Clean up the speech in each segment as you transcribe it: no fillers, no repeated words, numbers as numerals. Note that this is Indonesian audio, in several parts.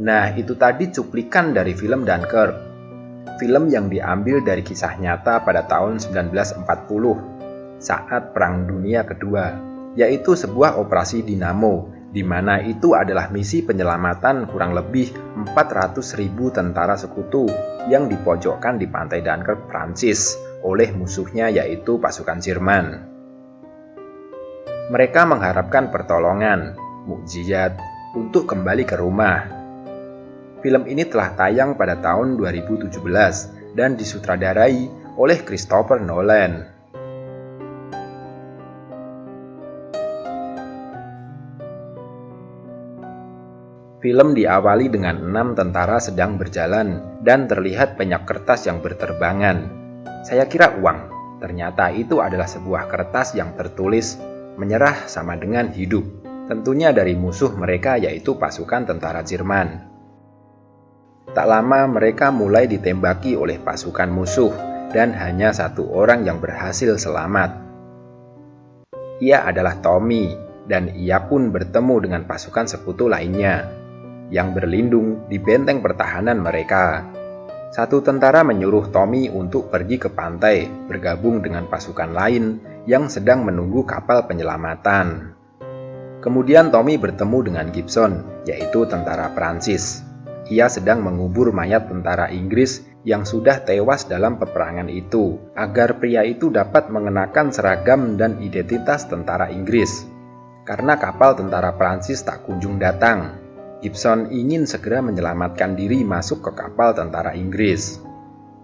Nah, itu tadi cuplikan dari film Dunkirk. Film yang diambil dari kisah nyata pada tahun 1940 saat Perang Dunia Kedua, yaitu sebuah operasi Dinamo, di mana itu adalah misi penyelamatan kurang lebih 400.000 tentara sekutu yang dipojokkan di pantai Dunkirk, Prancis, oleh musuhnya yaitu pasukan Jerman. Mereka mengharapkan pertolongan, mukjizat, untuk kembali ke rumah. Film ini telah tayang pada tahun 2017 dan disutradarai oleh Christopher Nolan. Film diawali dengan 6 tentara sedang berjalan dan terlihat banyak kertas yang berterbangan. Saya kira uang, ternyata itu adalah sebuah kertas yang tertulis menyerah sama dengan hidup. Tentunya dari musuh mereka yaitu pasukan tentara Jerman. Tak lama mereka mulai ditembaki oleh pasukan musuh dan hanya satu orang yang berhasil selamat. Ia adalah Tommy dan ia pun bertemu dengan pasukan sekutu lainnya yang berlindung di benteng pertahanan mereka. Satu tentara menyuruh Tommy untuk pergi ke pantai bergabung dengan pasukan lain yang sedang menunggu kapal penyelamatan. Kemudian Tommy bertemu dengan Gibson, yaitu tentara Prancis. Ia sedang mengubur mayat tentara Inggris yang sudah tewas dalam peperangan itu, agar pria itu dapat mengenakan seragam dan identitas tentara Inggris. Karena kapal tentara Prancis tak kunjung datang, Gibson ingin segera menyelamatkan diri masuk ke kapal tentara Inggris.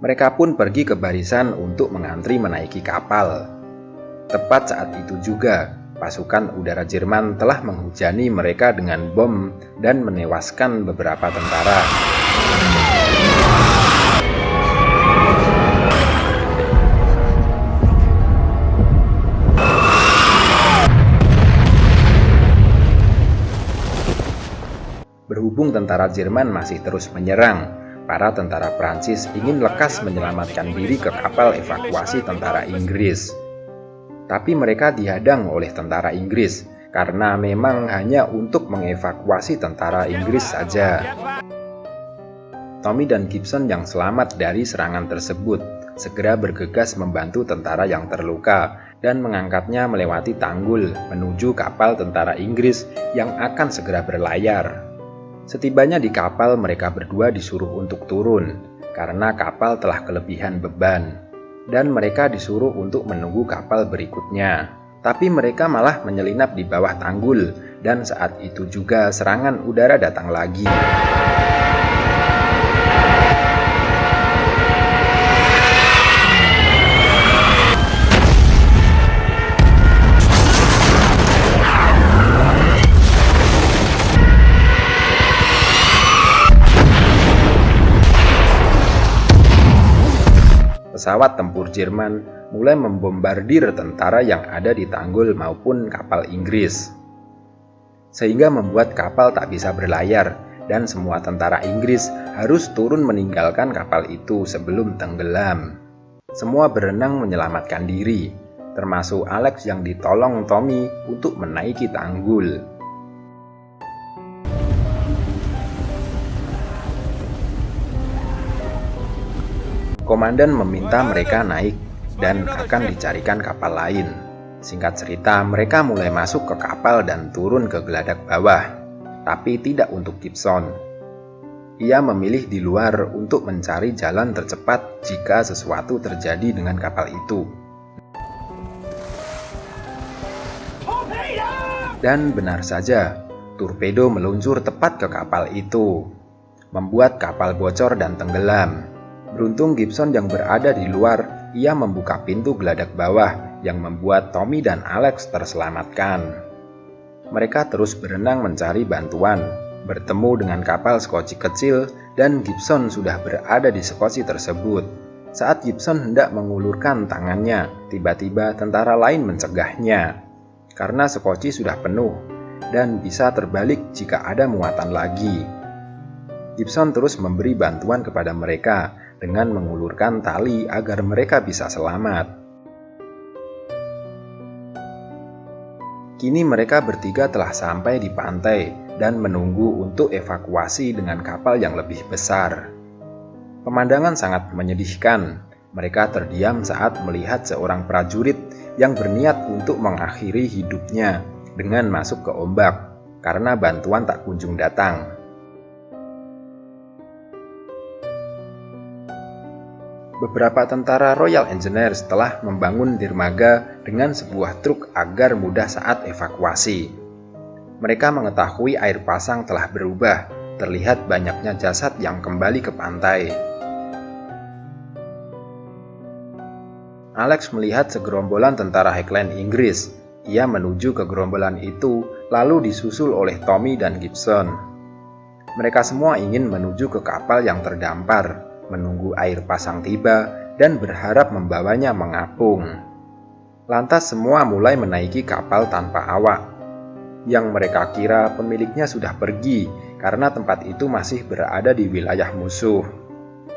Mereka pun pergi ke barisan untuk mengantri menaiki kapal. Tepat saat itu juga, pasukan udara Jerman telah menghujani mereka dengan bom dan menewaskan beberapa tentara. Berhubung tentara Jerman masih terus menyerang, para tentara Prancis ingin lekas menyelamatkan diri ke kapal evakuasi tentara Inggris. Tapi mereka dihadang oleh tentara Inggris karena memang hanya untuk mengevakuasi tentara Inggris saja. Tommy dan Gibson yang selamat dari serangan tersebut segera bergegas membantu tentara yang terluka dan mengangkatnya melewati tanggul menuju kapal tentara Inggris yang akan segera berlayar. Setibanya di kapal, mereka berdua disuruh untuk turun karena kapal telah kelebihan beban. Dan mereka disuruh untuk menunggu kapal berikutnya. Tapi mereka malah menyelinap di bawah tanggul, dan saat itu juga serangan udara datang lagi. Pesawat tempur Jerman mulai membombardir tentara yang ada di tanggul maupun kapal Inggris, sehingga membuat kapal tak bisa berlayar dan semua tentara Inggris harus turun meninggalkan kapal itu sebelum tenggelam. Semua berenang menyelamatkan diri, termasuk Alex yang ditolong Tommy untuk menaiki tanggul. Komandan meminta mereka naik dan akan dicarikan kapal lain. Singkat cerita, mereka mulai masuk ke kapal dan turun ke geladak bawah, tapi tidak untuk Gibson. Ia memilih di luar untuk mencari jalan tercepat jika sesuatu terjadi dengan kapal itu. Dan benar saja, torpedo meluncur tepat ke kapal itu, membuat kapal bocor dan tenggelam. Beruntung Gibson yang berada di luar, ia membuka pintu geladak bawah yang membuat Tommy dan Alex terselamatkan. Mereka terus berenang mencari bantuan, bertemu dengan kapal skoci kecil dan Gibson sudah berada di skoci tersebut. Saat Gibson hendak mengulurkan tangannya, tiba-tiba tentara lain mencegahnya. Karena skoci sudah penuh dan bisa terbalik jika ada muatan lagi. Gibson terus memberi bantuan kepada mereka dengan mengulurkan tali agar mereka bisa selamat. Kini mereka bertiga telah sampai di pantai dan menunggu untuk evakuasi dengan kapal yang lebih besar. Pemandangan sangat menyedihkan. Mereka terdiam saat melihat seorang prajurit yang berniat untuk mengakhiri hidupnya dengan masuk ke ombak karena bantuan tak kunjung datang. Beberapa tentara Royal Engineers telah membangun dermaga dengan sebuah truk agar mudah saat evakuasi. Mereka mengetahui air pasang telah berubah, terlihat banyaknya jasad yang kembali ke pantai. Alex melihat segerombolan tentara Highland Inggris. Ia menuju ke gerombolan itu, lalu disusul oleh Tommy dan Gibson. Mereka semua ingin menuju ke kapal yang terdampar, menunggu air pasang tiba, dan berharap membawanya mengapung. Lantas semua mulai menaiki kapal tanpa awak. Yang mereka kira pemiliknya sudah pergi, karena tempat itu masih berada di wilayah musuh.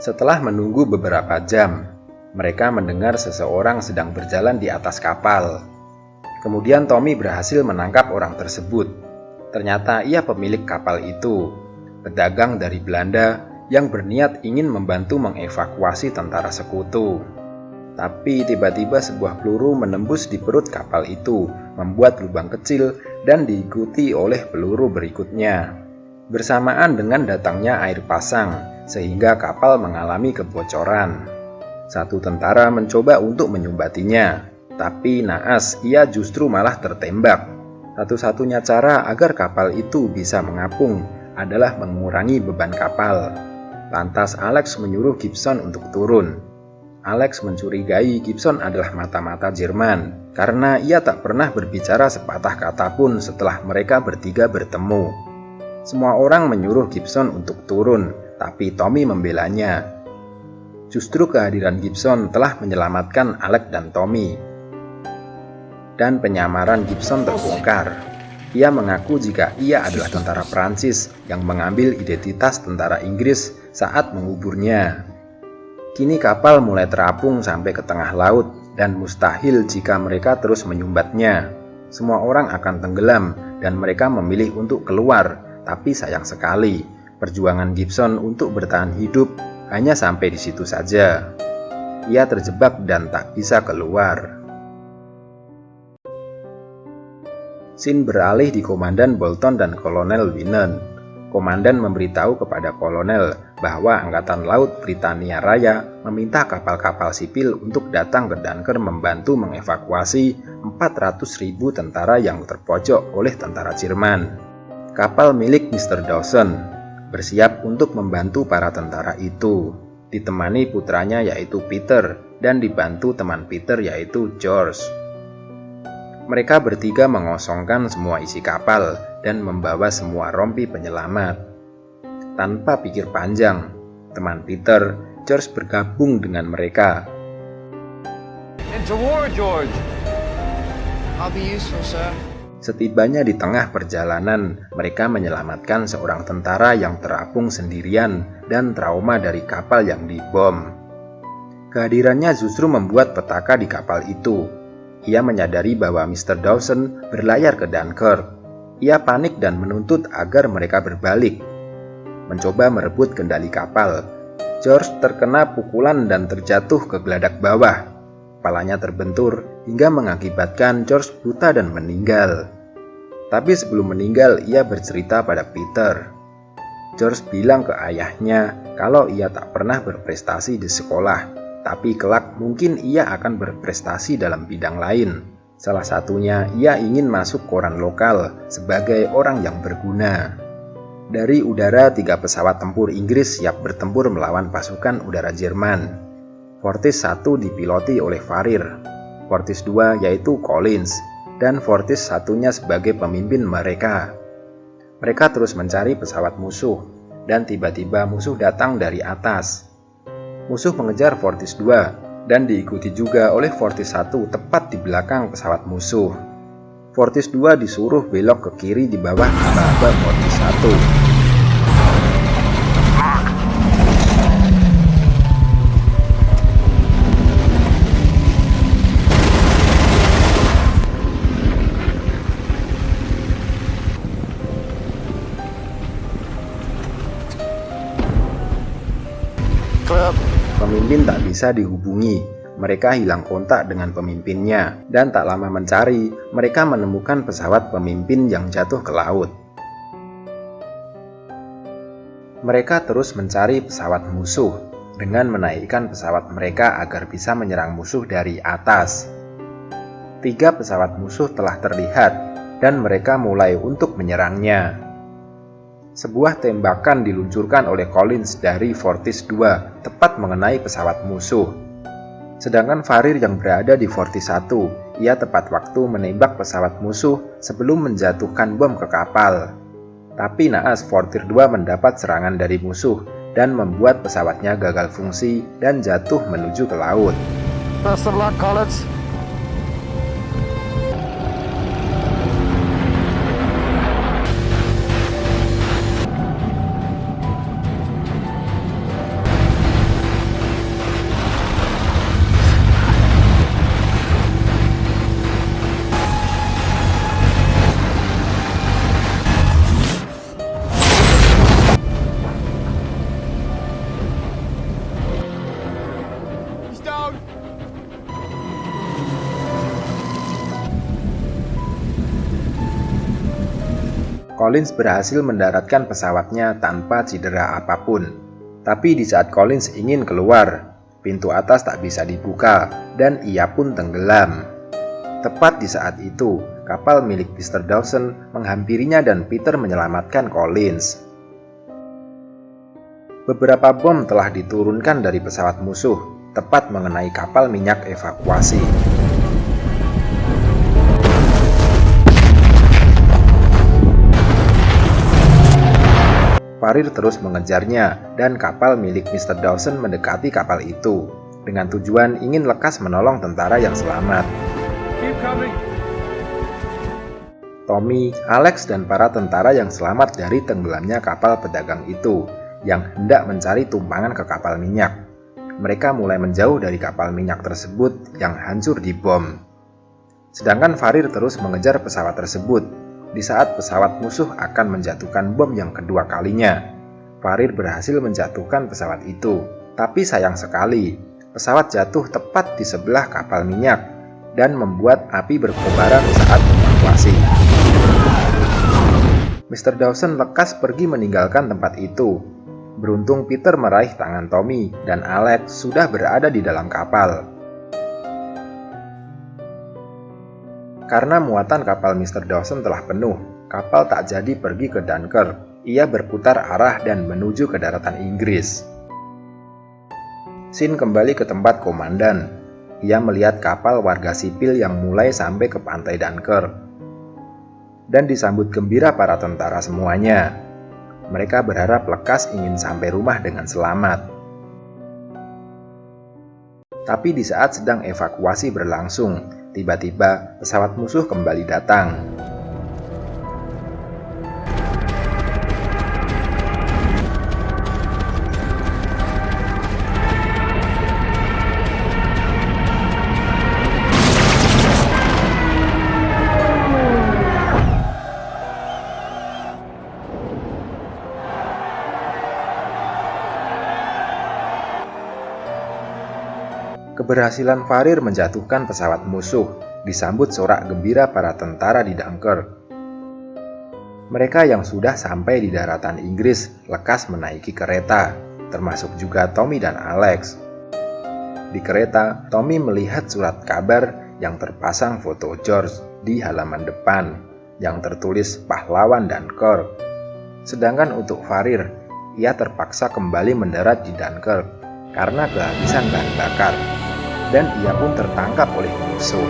Setelah menunggu beberapa jam, mereka mendengar seseorang sedang berjalan di atas kapal. Kemudian Tommy berhasil menangkap orang tersebut. Ternyata ia pemilik kapal itu, pedagang dari Belanda yang berniat ingin membantu mengevakuasi tentara sekutu. Tapi tiba-tiba sebuah peluru menembus di perut kapal itu, membuat lubang kecil dan diikuti oleh peluru berikutnya. Bersamaan dengan datangnya air pasang, sehingga kapal mengalami kebocoran. Satu tentara mencoba untuk menyumbatinya, tapi naas ia justru malah tertembak. Satu-satunya cara agar kapal itu bisa mengapung adalah mengurangi beban kapal. Lantas Alex menyuruh Gibson untuk turun. Alex mencurigai Gibson adalah mata-mata Jerman, karena ia tak pernah berbicara sepatah kata pun setelah mereka bertiga bertemu. Semua orang menyuruh Gibson untuk turun, tapi Tommy membelanya. Justru kehadiran Gibson telah menyelamatkan Alex dan Tommy. Dan penyamaran Gibson terbongkar. Ia mengaku jika ia adalah tentara Prancis yang mengambil identitas tentara Inggris saat menguburnya. Kini kapal mulai terapung sampai ke tengah laut dan mustahil jika mereka terus menyumbatnya. Semua orang akan tenggelam dan mereka memilih untuk keluar, tapi sayang sekali, perjuangan Gibson untuk bertahan hidup hanya sampai di situ saja. Ia terjebak dan tak bisa keluar. Scene beralih di Komandan Bolton dan Kolonel Winnen. Komandan memberitahu kepada kolonel bahwa Angkatan Laut Britania Raya meminta kapal-kapal sipil untuk datang ke Dunkirk membantu mengevakuasi 400.000 tentara yang terpojok oleh tentara Jerman. Kapal milik Mr. Dawson bersiap untuk membantu para tentara itu, ditemani putranya yaitu Peter dan dibantu teman Peter yaitu George. Mereka bertiga mengosongkan semua isi kapal dan membawa semua rompi penyelamat. Tanpa pikir panjang, teman Peter, George bergabung dengan mereka. Into war, George. I'll be useful, sir. Setibanya di tengah perjalanan, mereka menyelamatkan seorang tentara yang terapung sendirian dan trauma dari kapal yang dibom. Kehadirannya justru membuat petaka di kapal itu. Ia menyadari bahwa Mr. Dawson berlayar ke Dunkirk. Ia panik dan menuntut agar mereka berbalik, mencoba merebut kendali kapal. George terkena pukulan dan terjatuh ke geladak bawah. Kepalanya terbentur hingga mengakibatkan George buta dan meninggal. Tapi sebelum meninggal, ia bercerita pada Peter. George bilang ke ayahnya kalau ia tak pernah berprestasi di sekolah, tapi kelak mungkin ia akan berprestasi dalam bidang lain. Salah satunya, ia ingin masuk koran lokal sebagai orang yang berguna. Dari udara, 3 pesawat tempur Inggris siap bertempur melawan pasukan udara Jerman. Fortis 1 dipiloti oleh Farir, Fortis 2 yaitu Collins, dan Fortis satunya sebagai pemimpin mereka. Mereka terus mencari pesawat musuh, dan tiba-tiba musuh datang dari atas. Musuh mengejar Fortis 2 dan diikuti juga oleh Fortis 1 tepat di belakang pesawat musuh. Fortis 2 disuruh belok ke kiri di bawah aba-aba Fortis 1. bisa dihubungi. Mereka hilang kontak dengan pemimpinnya, dan tak lama mencari, mereka menemukan pesawat pemimpin yang jatuh ke laut. Mereka terus mencari pesawat musuh dengan menaikkan pesawat mereka agar bisa menyerang musuh dari atas. 3 pesawat musuh telah terlihat, dan mereka mulai untuk menyerangnya. Sebuah tembakan diluncurkan oleh Collins dari Fortis 2 tepat mengenai pesawat musuh. Sedangkan Farir yang berada di Fortis 1, ia tepat waktu menembak pesawat musuh sebelum menjatuhkan bom ke kapal. Tapi naas Fortis 2 mendapat serangan dari musuh dan membuat pesawatnya gagal fungsi dan jatuh menuju ke laut. Best of luck, Collins. Collins berhasil mendaratkan pesawatnya tanpa cedera apapun. Tapi di saat Collins ingin keluar, pintu atas tak bisa dibuka dan ia pun tenggelam. Tepat di saat itu, kapal milik Mr. Dawson menghampirinya dan Peter menyelamatkan Collins. Beberapa bom telah diturunkan dari pesawat musuh, tepat mengenai kapal minyak evakuasi. Farir terus mengejarnya dan kapal milik Mr. Dawson mendekati kapal itu dengan tujuan ingin lekas menolong tentara yang selamat. Keep coming. Tommy, Alex, dan para tentara yang selamat dari tenggelamnya kapal pedagang itu yang hendak mencari tumpangan ke kapal minyak. Mereka mulai menjauh dari kapal minyak tersebut yang hancur dibom. Sedangkan Farir terus mengejar pesawat tersebut. Di saat pesawat musuh akan menjatuhkan bom yang kedua kalinya, Farir berhasil menjatuhkan pesawat itu. Tapi sayang sekali, pesawat jatuh tepat di sebelah kapal minyak dan membuat api berkobaran saat evakuasi. Mr. Dawson lekas pergi meninggalkan tempat itu. Beruntung Peter meraih tangan Tommy dan Alex sudah berada di dalam kapal. Karena muatan kapal Mr. Dawson telah penuh, kapal tak jadi pergi ke Dunkirk. Ia berputar arah dan menuju ke daratan Inggris. Sin kembali ke tempat komandan. Ia melihat kapal warga sipil yang mulai sampai ke pantai Dunkirk. Dan disambut gembira para tentara semuanya. Mereka berharap lekas ingin sampai rumah dengan selamat. Tapi di saat sedang evakuasi berlangsung, tiba-tiba pesawat musuh kembali datang. Keberhasilan Farir menjatuhkan pesawat musuh disambut sorak gembira para tentara di Dunkirk. Mereka yang sudah sampai di daratan Inggris lekas menaiki kereta, termasuk juga Tommy dan Alex. Di kereta, Tommy melihat surat kabar yang terpasang foto George di halaman depan yang tertulis pahlawan Dunkirk. Sedangkan untuk Farir, ia terpaksa kembali mendarat di Dunkirk karena kehabisan bahan bakar, dan ia pun tertangkap oleh musuh.